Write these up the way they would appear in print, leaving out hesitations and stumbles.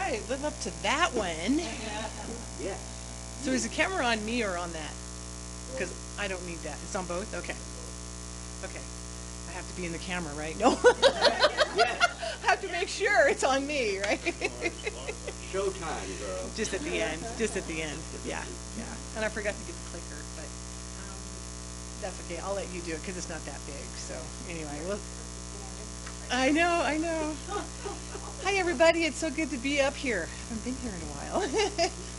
I live up to that one. Yeah. So is the camera on me or on that? Because I don't need that. It's on both? Okay. Okay. I have to be in the camera, right? No. I have to make sure it's on me, right? Showtime, girl. Just at the end. Just at the end. Yeah. Yeah. And I forgot to get the clicker, but that's okay. I'll let you do it because it's not that big. So anyway, well, I know. Hi, everybody. It's so good to be up here. I haven't been here in a while.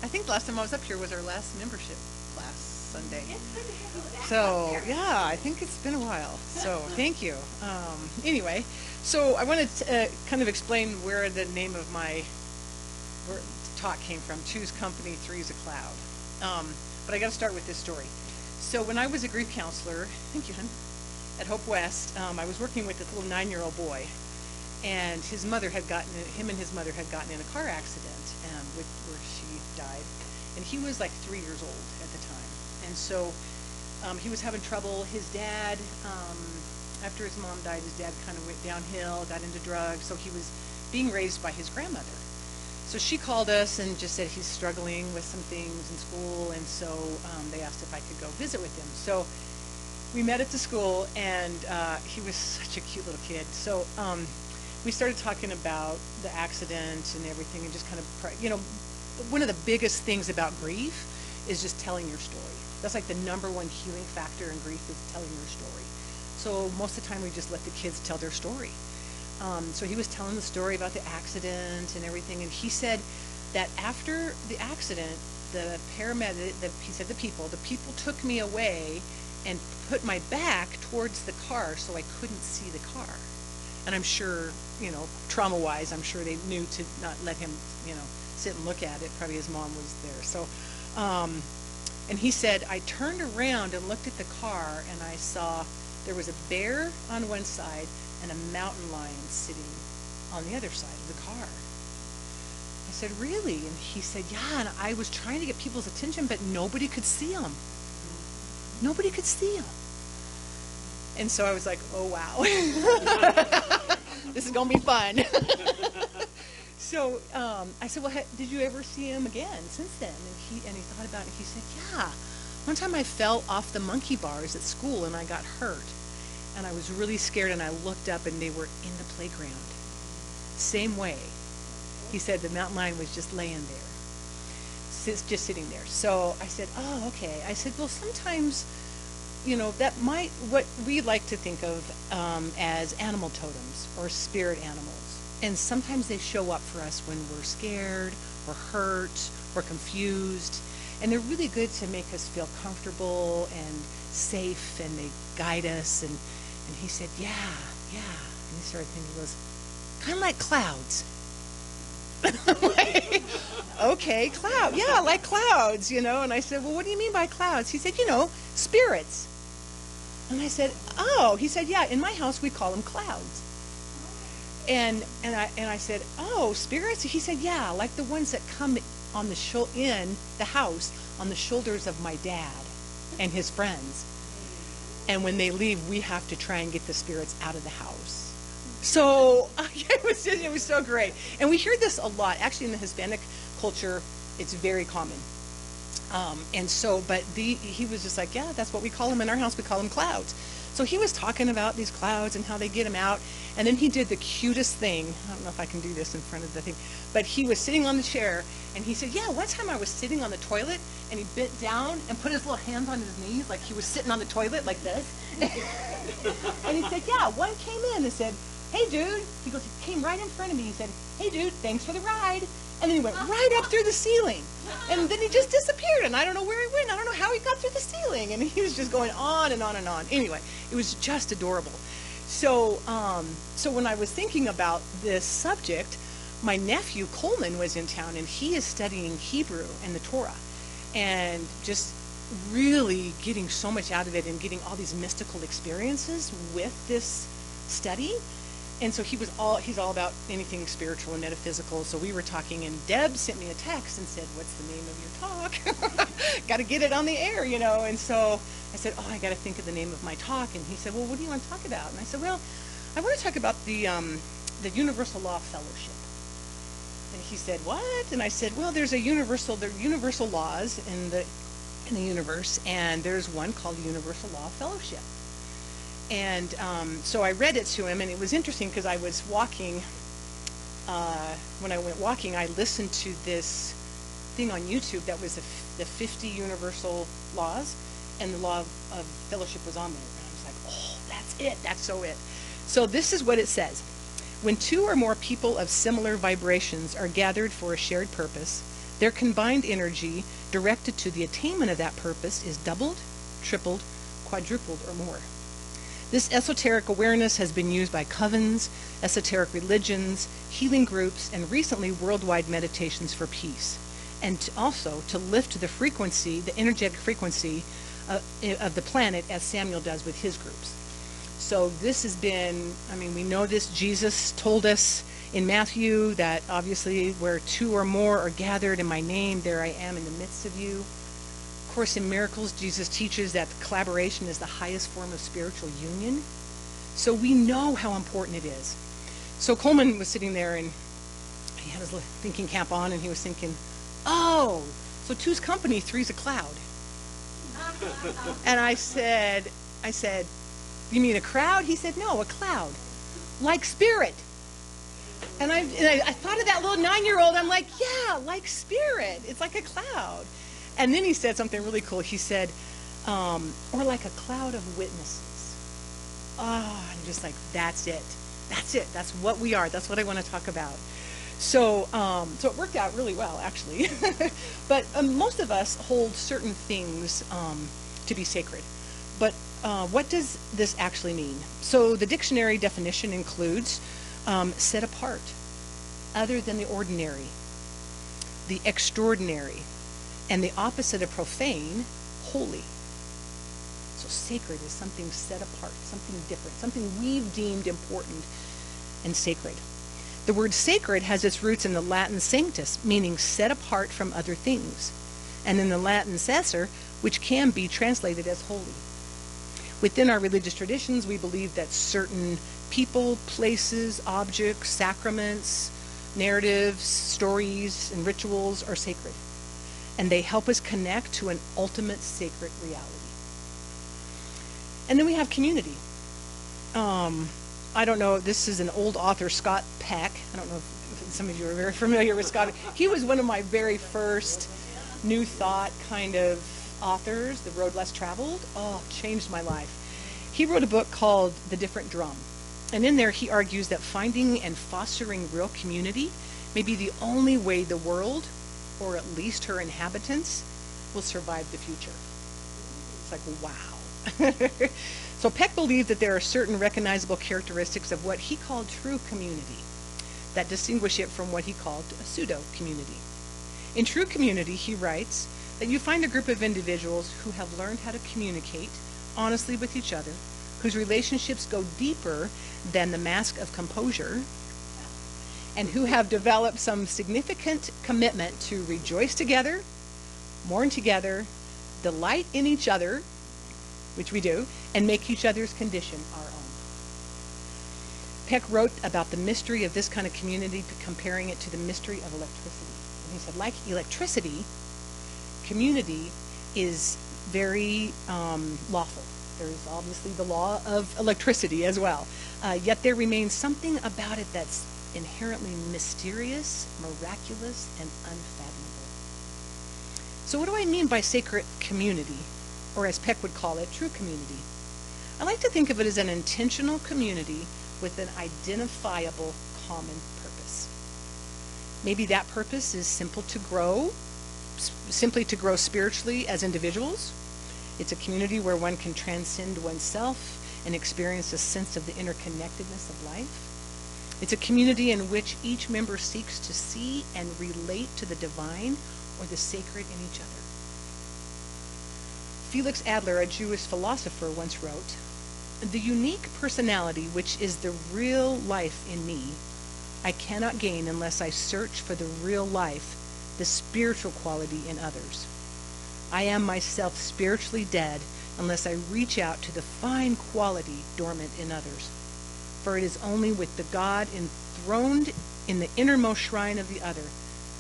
I think last time I was up here was our last membership class Sunday. So, yeah, I think it's been a while. So, thank you. Anyway, so I wanted to kind of explain where the name of my talk came from. Two's company, three's a cloud. But I got to start with this story. So, when I was a grief counselor, thank you, hon, at Hope West, I was working with this little 9-year-old boy. And his mother had him and his mother had gotten in a car accident where she died. And he was like 3 years old at the time. And so he was having trouble. His dad, after his mom died, his dad kind of went downhill, got into drugs. So he was being raised by his grandmother. So she called us and just said he's struggling with some things in school. And so they asked if I could go visit with him. So we met at the school, and he was such a cute little kid. So we started talking about the accident and everything, and just kind of, one of the biggest things about grief is just telling your story. That's like the number one healing factor in grief, is telling your story. So most of the time we just let the kids tell their story. So he was telling the story about the accident and everything, and he said that after the accident, the paramedic, the people took me away and put my back towards the car so I couldn't see the car. And I'm sure, trauma-wise, I'm sure they knew to not let him, sit and look at it. Probably his mom was there. So, and he said, I turned around and looked at the car, and I saw there was a bear on one side and a mountain lion sitting on the other side of the car. I said, really? And he said, yeah, and I was trying to get people's attention, but nobody could see them. Nobody could see them. And so I was like, oh, wow. This is going to be fun. So I said, well, did you ever see him again since then? And he thought about it, and he said, yeah. One time I fell off the monkey bars at school, and I got hurt. And I was really scared, and I looked up, and they were in the playground. Same way. He said the mountain lion was just laying there, just sitting there. So I said, oh, okay. I said, well, sometimes, that might, what we like to think of as animal totems or spirit animals. And sometimes they show up for us when we're scared or hurt or confused. And they're really good to make us feel comfortable and safe, and they guide us. And he said, yeah. And he started thinking, he goes, kind of like clouds. Like, okay, cloud. Yeah, like clouds, And I said, well, what do you mean by clouds? He said, spirits. And I said, oh. He said, yeah, in my house we call them clouds. And I said, oh, spirits? He said, yeah, like the ones that come on in the house on the shoulders of my dad and his friends. And when they leave, we have to try and get the spirits out of the house. So it was so great. And we hear this a lot. Actually, in the Hispanic culture, it's very common. He was just like, yeah, that's what we call them in our house. We call them clouds. So he was talking about these clouds and how they get them out. And then he did the cutest thing. I don't know if I can do this in front of the thing. But he was sitting on the chair, and he said, yeah, one time I was sitting on the toilet, and he bent down and put his little hands on his knees like he was sitting on the toilet like this. And he said, yeah, one came in and said, hey, dude. He goes, he came right in front of me. He said, hey, dude, thanks for the ride. And then he went right up through the ceiling. And then he just disappeared, and I don't know where he went. I don't know how he got through the ceiling. And he was just going on and on and on. Anyway, it was just adorable. So when I was thinking about this subject, my nephew Coleman was in town, and he is studying Hebrew and the Torah, and just really getting so much out of it and getting all these mystical experiences with this study. And so he's all about anything spiritual and metaphysical. So we were talking, and Deb sent me a text and said, what's the name of your talk? Got to get it on the air, And so I said, I got to think of the name of my talk. And he said, well, what do you want to talk about? And I said, well, I want to talk about the universal law of fellowship. And he said, what? And I said, well, there are universal laws in the universe, and there's one called Universal Law of Fellowship. And so I read it to him, and it was interesting because I was walking. When I went walking, I listened to this thing on YouTube that was the 50 universal laws, and the law of fellowship was on there. And I was like, oh, that's it. That's so it. So this is what it says. When two or more people of similar vibrations are gathered for a shared purpose, their combined energy directed to the attainment of that purpose is doubled, tripled, quadrupled, or more. This esoteric awareness has been used by covens, esoteric religions, healing groups, and recently worldwide meditations for peace, and also to lift the frequency, the energetic frequency of the planet, as Samuel does with his groups. So this has been, we know this. Jesus told us in Matthew that obviously where two or more are gathered in my name, there I am in the midst of you. Of course, in Miracles, Jesus teaches that collaboration is the highest form of spiritual union. So we know how important it is. So Coleman was sitting there, and he had his thinking cap on, and he was thinking, oh, so two's company, three's a cloud. And I said, you mean a crowd? He said, no, a cloud, like spirit. And I thought of that little 9-year-old. I'm like, yeah, like spirit. It's like a cloud. And then he said something really cool. He said, or like a cloud of witnesses. I'm just like, that's it. That's it. That's what we are. That's what I want to talk about. So it worked out really well, actually. But most of us hold certain things to be sacred. But what does this actually mean? So the dictionary definition includes set apart, other than the ordinary, the extraordinary, and the opposite of profane, holy. So sacred is something set apart, something different, something we've deemed important and sacred. The word sacred has its roots in the Latin sanctus, meaning set apart from other things, and in the Latin cesser, which can be translated as holy. Within our religious traditions, we believe that certain people, places, objects, sacraments, narratives, stories, and rituals are sacred, and they help us connect to an ultimate sacred reality. And then we have community. I don't know, this is an old author, Scott Peck. I don't know if some of you are very familiar with Scott. He was one of my very first New Thought kind of authors, The Road Less Traveled. Oh, changed my life. He wrote a book called The Different Drum. And in there he argues that finding and fostering real community may be the only way the world, or at least her inhabitants, will survive the future. It's like, wow. So Peck believed that there are certain recognizable characteristics of what he called true community that distinguish it from what he called a pseudo-community. In true community, he writes, that you find a group of individuals who have learned how to communicate honestly with each other, whose relationships go deeper than the mask of composure, and who have developed some significant commitment to rejoice together, mourn together, delight in each other, which we do, and make each other's condition our own. Peck wrote about the mystery of this kind of community, comparing it to the mystery of electricity. And he said, like electricity, community is very lawful. There's obviously the law of electricity as well. Yet there remains something about it that's inherently mysterious, miraculous, and unfathomable. So what do I mean by sacred community? Or as Peck would call it, true community. I like to think of it as an intentional community with an identifiable common purpose. Maybe that purpose is simply to grow spiritually as individuals. It's a community where one can transcend oneself and experience a sense of the interconnectedness of life. It's a community in which each member seeks to see and relate to the divine or the sacred in each other. Felix Adler, a Jewish philosopher, once wrote, "The unique personality which is the real life in me, I cannot gain unless I search for the real life, the spiritual quality in others. I am myself spiritually dead unless I reach out to the fine quality dormant in others. For it is only with the God enthroned in the innermost shrine of the other,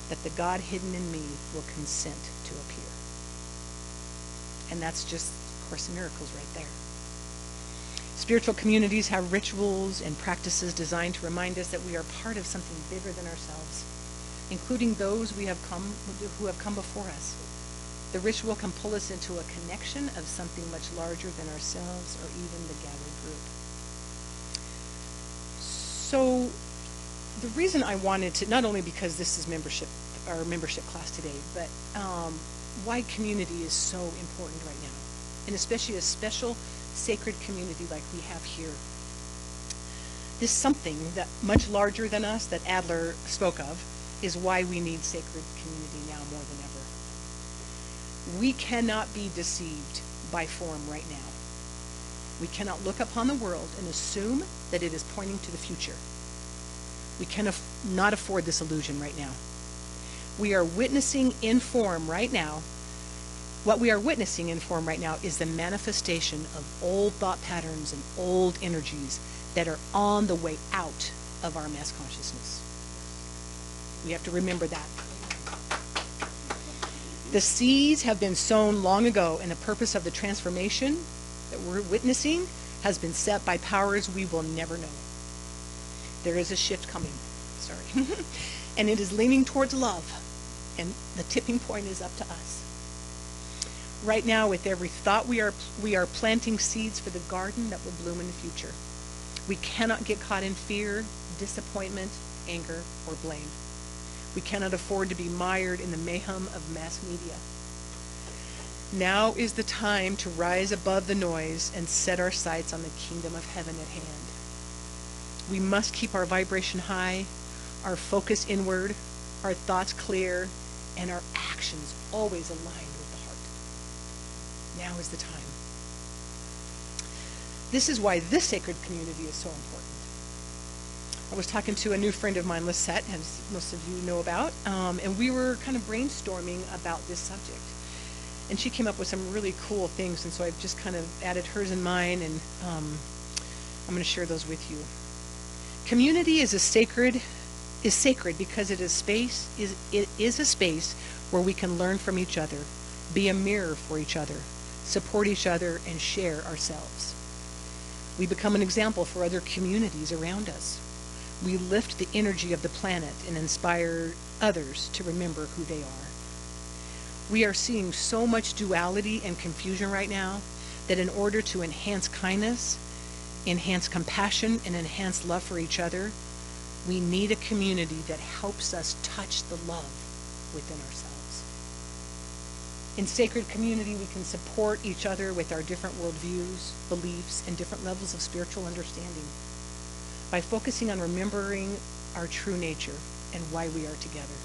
that the God hidden in me will consent to appear. And that's just Course in Miracles right there. Spiritual communities have rituals and practices designed to remind us that we are part of something bigger than ourselves, including those who have come before us. The ritual can pull us into a connection of something much larger than ourselves or even the gathered group. So the reason I wanted to, not only because this is our membership class today, but why community is so important right now, and especially a special sacred community like we have here. This something that much larger than us that Adler spoke of is why we need sacred community now more than ever. We cannot be deceived by form right now. We cannot look upon the world and assume that it is pointing to the future. We cannot afford this illusion right now. We are witnessing in form right now. What we are witnessing in form right now is the manifestation of old thought patterns and old energies that are on the way out of our mass consciousness. We have to remember that. The seeds have been sown long ago, and the purpose of the transformation that we're witnessing has been set by powers we will never know. There is a shift coming, and it is leaning towards love, and the tipping point is up to us. Right now, with every thought, we are planting seeds for the garden that will bloom in the future. We cannot get caught in fear, disappointment, anger, or blame. We cannot afford to be mired in the mayhem of mass media. Now is the time to rise above the noise and set our sights on the kingdom of heaven at hand. We must keep our vibration high, our focus inward, our thoughts clear, and our actions always aligned with the heart. Now is the time. This is why this sacred community is so important. I was talking to a new friend of mine, Lisette, as most of you know about, and we were kind of brainstorming about this subject. And she came up with some really cool things, and so I've just kind of added hers and mine, and I'm going to share those with you. Community is sacred because it is a space where we can learn from each other, be a mirror for each other, support each other, and share ourselves. We become an example for other communities around us. We lift the energy of the planet and inspire others to remember who they are. We are seeing so much duality and confusion right now that in order to enhance kindness, enhance compassion, and enhance love for each other, we need a community that helps us touch the love within ourselves. In sacred community, we can support each other with our different worldviews, beliefs, and different levels of spiritual understanding by focusing on remembering our true nature and why we are together.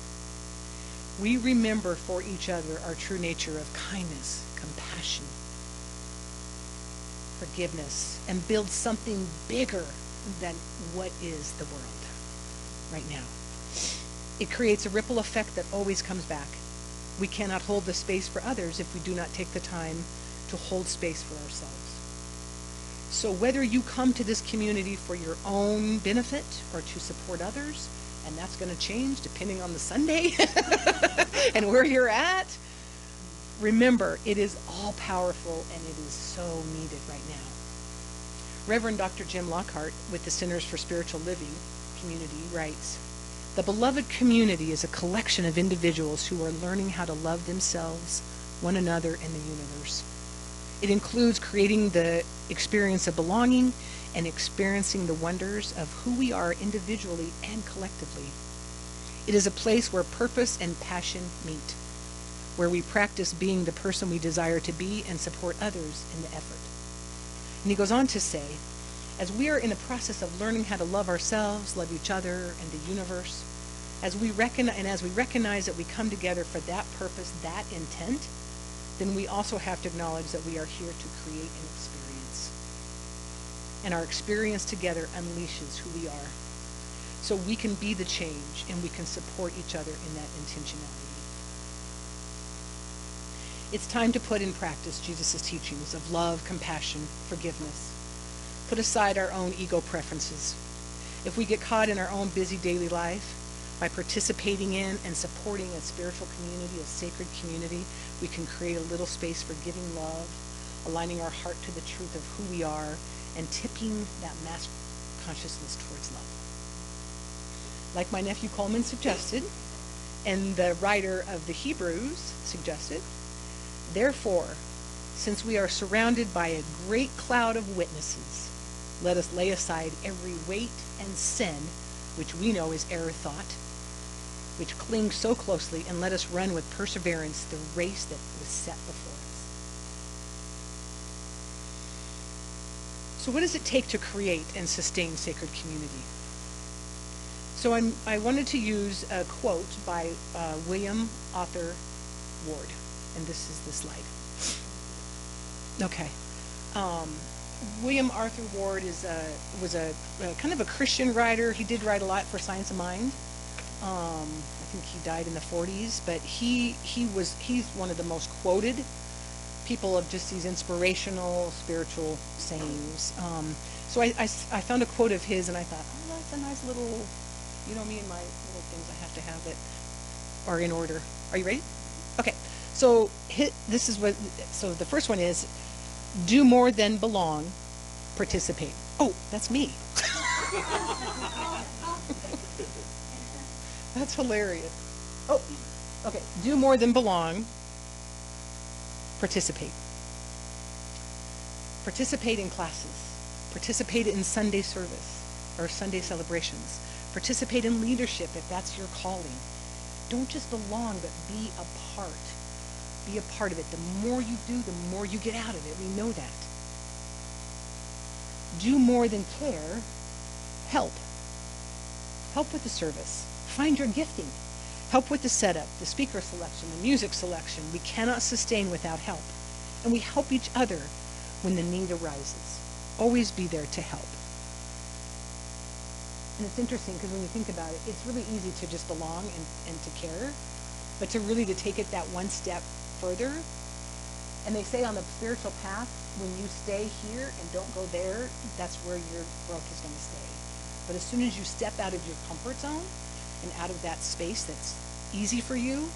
We remember for each other our true nature of kindness, compassion, forgiveness, and build something bigger than what is the world right now. It creates a ripple effect that always comes back. We cannot hold the space for others if we do not take the time to hold space for ourselves. So whether you come to this community for your own benefit or to support others, and that's going to change depending on the Sunday and where you're at, remember, it is all powerful and it is so needed right now. Reverend Dr. Jim Lockhart with the Centers for Spiritual Living community writes, "The beloved community is a collection of individuals who are learning how to love themselves, one another, and the universe. It includes creating the experience of belonging and experiencing the wonders of who we are individually and collectively. It is a place where purpose and passion meet, where we practice being the person we desire to be and support others in the effort." And he goes on to say, as we are in the process of learning how to love ourselves, love each other, and the universe, as we recognize that we come together for that purpose, that intent, then we also have to acknowledge that we are here to create an experience. And our experience together unleashes who we are. So we can be the change and we can support each other in that intentionality. It's time to put in practice Jesus' teachings of love, compassion, forgiveness. Put aside our own ego preferences If we get caught in our own busy daily life, by participating in and supporting a spiritual community, a sacred community, we can create a little space for giving love, aligning our heart to the truth of who we are, and tipping that mass consciousness towards love. Like my nephew Coleman suggested, and the writer of the Hebrews suggested, therefore, since we are surrounded by a great cloud of witnesses, let us lay aside every weight and sin, which we know is error thought, which clings so closely, and let us run with perseverance the race that was set before us. So what does it take to create and sustain sacred community? So I wanted to use a quote by William Arthur Ward, and this is the slide. Okay. William Arthur Ward was a kind of a Christian writer. He did write a lot for Science of Mind. I think he died in the 40s, but he's one of the most quoted people of just these inspirational spiritual sayings. So I found a quote of his, and I thought, oh, that's a nice little, you know me and my little things I have to have that are in order. Are you ready? Okay. So so the first one is, do more than belong, participate. Oh, that's me. That's hilarious. Oh, okay. Do more than belong, participate. Participate in classes. Participate in Sunday service or Sunday celebrations. Participate in leadership if that's your calling. Don't just belong, but be a part. Be a part of it. The more you do, the more you get out of it. We know that. Do more than care. Help. Help with the service. Find your gifting. Help with the setup, the speaker selection, the music selection. We cannot sustain without help. And we help each other when the need arises. Always be there to help. And it's interesting because when you think about it, it's really easy to just belong and to care, but to really to take it that one step further. And they say on the spiritual path, when you stay here and don't go there, that's where your growth is going to stay. But as soon as you step out of your comfort zone and out of that space that's easy for you,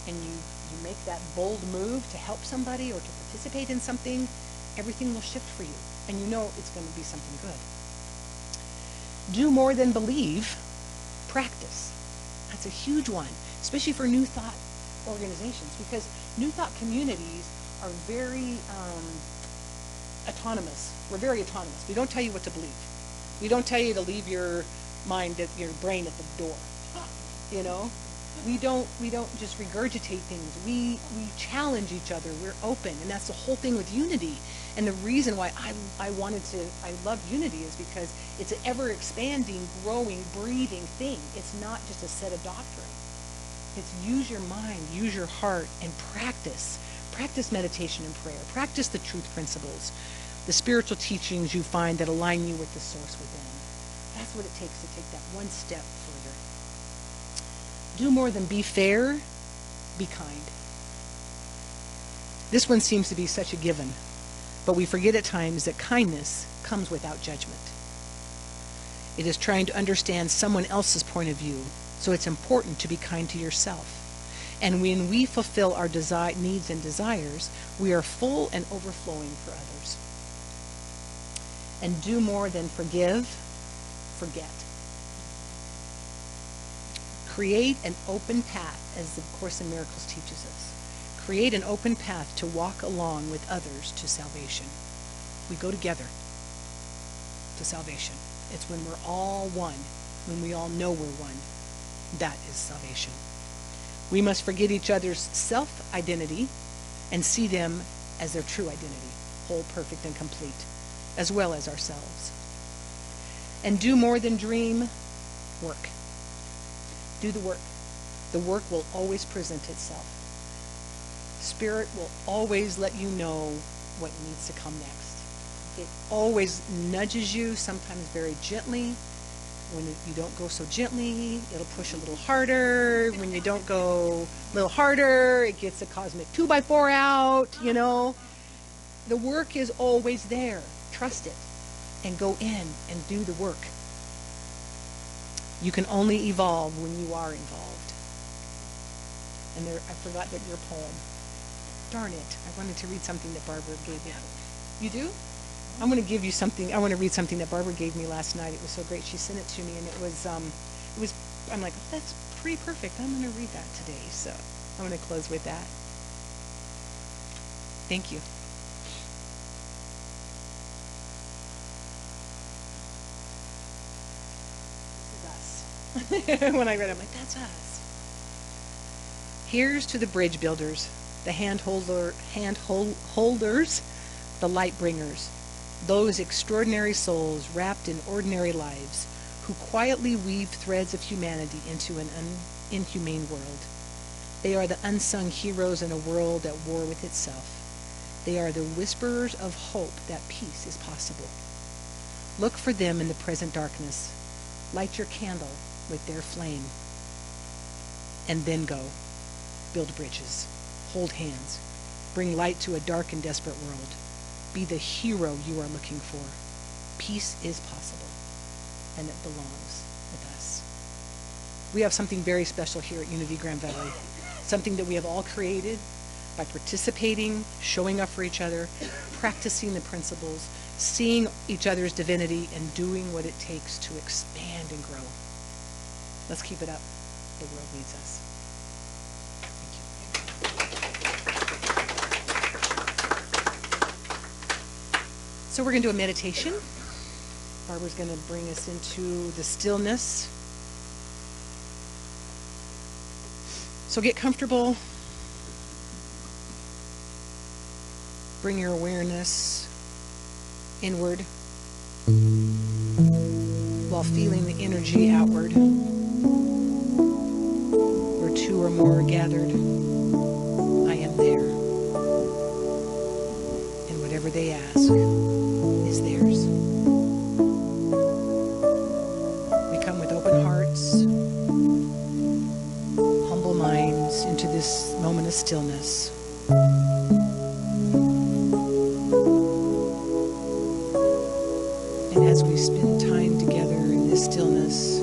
and you make that bold move to help somebody or to participate in something, everything will shift for you. And you know it's going to be something good. Do more than believe, practice. That's a huge one, especially for New Thought organizations, because New Thought communities are very autonomous. We're very autonomous. We don't tell you what to believe. We don't tell you to leave your mind, your brain at the door. You know, we don't just regurgitate things. We challenge each other. We're open, and that's the whole thing with unity. And the reason why I love unity is because it's an ever expanding, growing, breathing thing. It's not just a set of doctrine. It's use your mind, use your heart, and practice. Practice meditation and prayer. Practice the truth principles, the spiritual teachings you find that align you with the source within. That's what it takes to take that one step further. Do more than be fair, be kind. This one seems to be such a given, but we forget at times that kindness comes without judgment. It is trying to understand someone else's point of view, so it's important to be kind to yourself. And when we fulfill our needs and desires, we are full and overflowing for others. And do more than forgive, forget. Create an open path, as the Course in Miracles teaches us. Create an open path to walk along with others to salvation. We go together to salvation. It's when we're all one, when we all know we're one. That is salvation. We must forget each other's self-identity and see them as their true identity, whole, perfect, and complete, as well as ourselves. And do more than dream, work. Do the work. The work will always present itself. Spirit will always let you know what needs to come next. It always nudges you, sometimes very gently. When you don't go so gently, it'll push a little harder. When you don't go a little harder, it gets a cosmic 2x4 out, you know. The work is always there. Trust it and go in and do the work. You can only evolve when you are involved. And there, I forgot that your poem. Darn it. I wanted to read something that Barbara gave me. You do? I'm going to give you something. I want to read something that Barbara gave me last night. It was so great. She sent it to me, and it was, I'm like, oh, that's pretty perfect. I'm going to read that today. So I'm going to close with that. Thank you. This is us. When I read it, I'm like, that's us. Here's to the bridge builders, the holders, the light bringers, those extraordinary souls wrapped in ordinary lives who quietly weave threads of humanity into an inhumane world. They are the unsung heroes in a world at war with itself. They are the whisperers of hope that peace is possible. Look for them in the present darkness. Light your candle with their flame. And then go. Build bridges. Hold hands. Bring light to a dark and desperate world. Be the hero you are looking for. Peace is possible, and it belongs with us. We have something very special here at Unity Grand Valley, something that we have all created by participating, showing up for each other, practicing the principles, seeing each other's divinity, and doing what it takes to expand and grow. Let's keep it up. The world needs us. So we're going to do a meditation. Barbara's going to bring us into the stillness. So get comfortable. Bring your awareness inward while feeling the energy outward. Where two or more are gathered, I am there. And whatever they ask is theirs. We come with open hearts, humble minds into this moment of stillness. And as we spend time together in this stillness,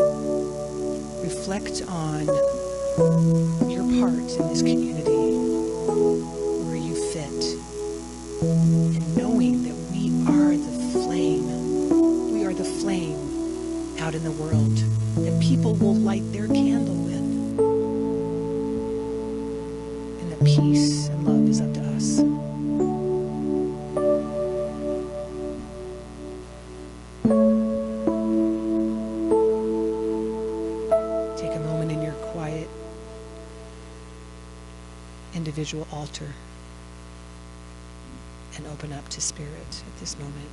reflect on your part in this community, where you fit, and knowing that we are the flame out in the world that people will light their candle with. And that peace and love is up to us. Take a moment in your quiet individual altar and open up to Spirit at this moment.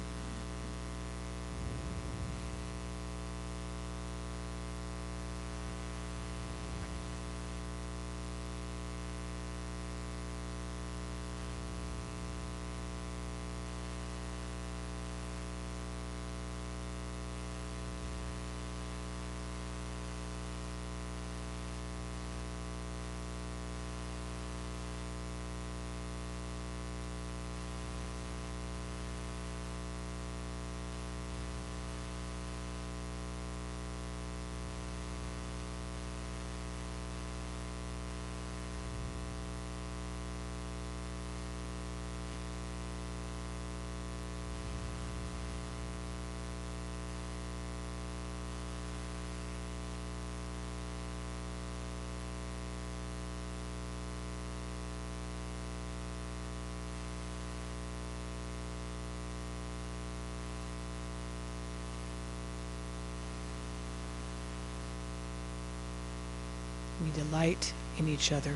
We delight in each other.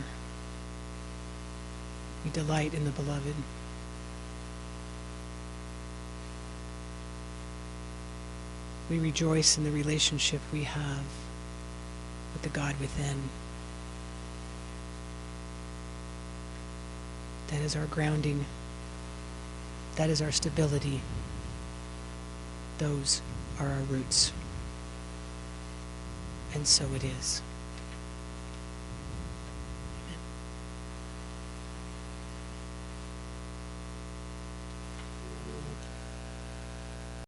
We delight in the beloved. We rejoice in the relationship we have with the God within. That is our grounding. That is our stability. Those are our roots. And so it is.